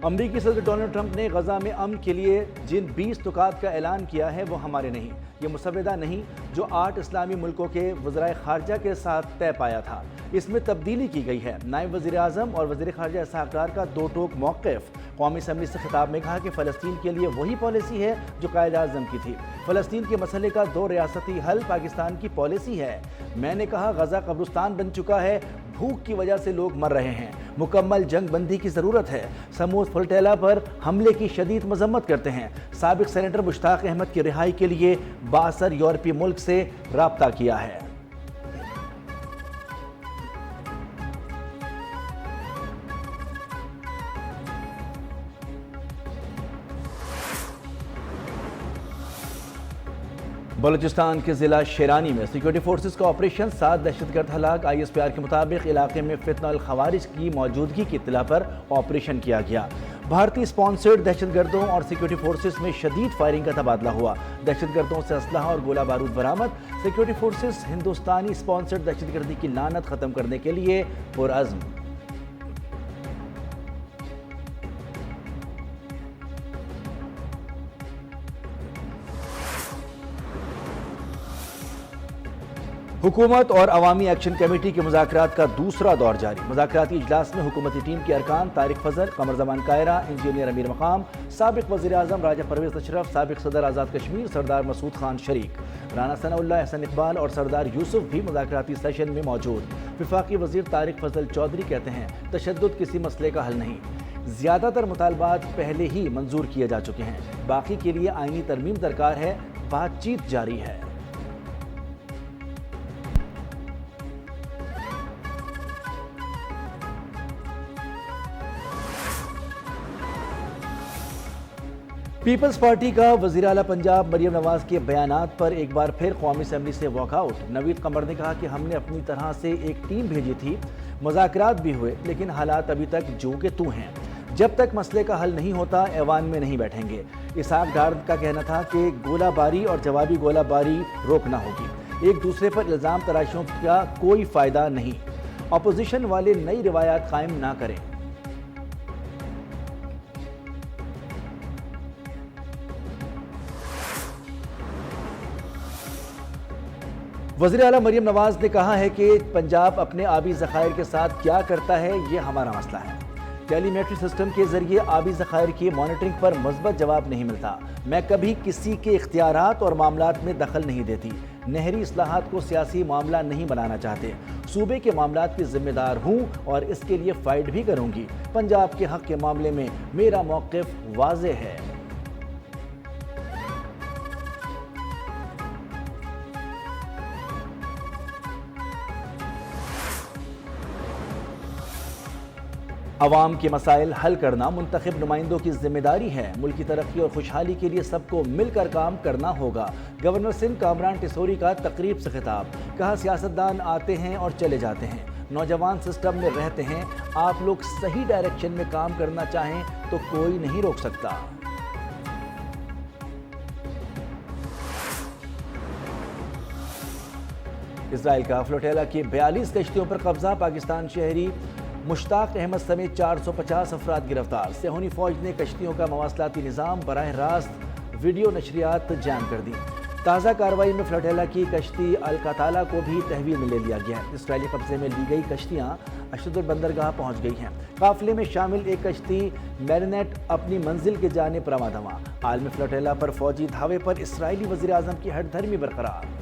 امریکی صدر Donald Trump نے غزہ میں امن کے لیے جن 20 نکات کا اعلان کیا ہے وہ ہمارے نہیں، یہ مسودہ نہیں جو 8 اسلامی ملکوں کے وزرائے خارجہ کے ساتھ طے پایا تھا۔ اس میں تبدیلی کی گئی ہے۔ نائب وزیر اعظم اور وزیر خارجہ اسحاق ڈار کا دو ٹوک موقف۔ قومی اسمبلی سے خطاب میں کہا کہ فلسطین کے لیے وہی پالیسی ہے جو قائد اعظم کی تھی۔ فلسطین کے مسئلے کا 2 ریاستی حل پاکستان کی پالیسی ہے۔ میں نے کہا غزہ قبرستان بن چکا ہے، بھوک کی وجہ سے لوگ مر رہے ہیں، مکمل جنگ بندی کی ضرورت ہے۔ سموس فلٹیلا پر حملے کی شدید مذمت کرتے ہیں۔ سابق سینیٹر مشتاق احمد کی رہائی کے لیے بااثر یورپی ملک سے رابطہ کیا ہے۔ بلوچستان کے ضلع شیرانی میں سیکورٹی فورسز کا آپریشن، 7 دہشت گرد ہلاک۔ آئی ایس پی آر کے مطابق علاقے میں فتنہ الخوارج کی موجودگی کی اطلاع پر آپریشن کیا گیا۔ بھارتی سپانسرڈ دہشت گردوں اور سیکورٹی فورسز میں شدید فائرنگ کا تبادلہ ہوا۔ دہشت گردوں سے اسلحہ اور گولہ بارود برآمد۔ سیکورٹی فورسز ہندوستانی سپانسرڈ دہشت گردی کی لعنت ختم کرنے کے لیے پرعزم۔ حکومت اور عوامی ایکشن کمیٹی کے مذاکرات کا دوسرا دور جاری۔ مذاکراتی اجلاس میں حکومتی ٹیم کے ارکان طارق فضل، قمر زمان کائرہ، انجینئر امیر مقام، سابق وزیر اعظم راجہ پرویز اشرف، سابق صدر آزاد کشمیر سردار مسعود خان شریک، رانا ثناء اللہ، احسن اقبال اور سردار یوسف بھی مذاکراتی سیشن میں موجود۔ وفاقی وزیر طارق فضل چودھری کہتے ہیں تشدد کسی مسئلے کا حل نہیں، زیادہ تر مطالبات پہلے ہی منظور کیے جا چکے ہیں، باقی کے لیے آئینی ترمیم درکار ہے، بات چیت جاری ہے۔ پیپلز پارٹی کا وزیر اعلیٰ پنجاب مریم نواز کے بیانات پر ایک بار پھر قومی اسمبلی سے واک آؤٹ۔ نوید قمر نے کہا کہ ہم نے اپنی طرح سے ایک ٹیم بھیجی تھی، مذاکرات بھی ہوئے، لیکن حالات ابھی تک جو کہ تو ہیں، جب تک مسئلے کا حل نہیں ہوتا ایوان میں نہیں بیٹھیں گے۔ اسحاق ڈار کا کہنا تھا کہ گولہ باری اور جوابی گولہ باری روکنا ہوگی، ایک دوسرے پر الزام تراشیوں کا کوئی فائدہ نہیں، اپوزیشن والے نئی روایات قائم نہ کریں۔ وزیر اعلیٰ مریم نواز نے کہا ہے کہ پنجاب اپنے آبی ذخائر کے ساتھ کیا کرتا ہے یہ ہمارا مسئلہ ہے۔ ٹیلی میٹری سسٹم کے ذریعے آبی ذخائر کی مانیٹرنگ پر مثبت جواب نہیں ملتا۔ میں کبھی کسی کے اختیارات اور معاملات میں دخل نہیں دیتی، نہری اصلاحات کو سیاسی معاملہ نہیں بنانا چاہتے، صوبے کے معاملات کی ذمہ دار ہوں اور اس کے لیے فائٹ بھی کروں گی۔ پنجاب کے حق کے معاملے میں میرا موقف واضح ہے۔ عوام کے مسائل حل کرنا منتخب نمائندوں کی ذمہ داری ہے، ملک کی ترقی اور خوشحالی کے لیے سب کو مل کر کام کرنا ہوگا۔ گورنر سندھ کامران ٹیسوری کا تقریب سے خطاب، کہا سیاستدان آتے ہیں اور چلے جاتے ہیں، نوجوان سسٹم میں رہتے ہیں، آپ لوگ صحیح ڈائریکشن میں کام کرنا چاہیں تو کوئی نہیں روک سکتا۔ اسرائیل کا فلوٹیلا کی 42 کشتیوں پر قبضہ، پاکستان شہری مشتاق احمد سمیت 450 افراد گرفتار۔ صہیونی فوج نے کشتیوں کا مواصلاتی نظام براہ راست ویڈیو نشریات جام کر دی۔ تازہ کارروائی میں فلوٹیلا کی کشتی القتالہ کو بھی تحویل میں لے لیا گیا ہے۔ اسرائیلی قبضے میں لی گئی کشتیاں اشد البندرگاہ پہنچ گئی ہیں۔ قافلے میں شامل ایک کشتی میرینیٹ اپنی منزل کی جانب رواں دواں۔ عالمی فلوٹیلا پر فوجی دھاوے پر اسرائیلی وزیر اعظم کی ہٹ دھرمی برقرار۔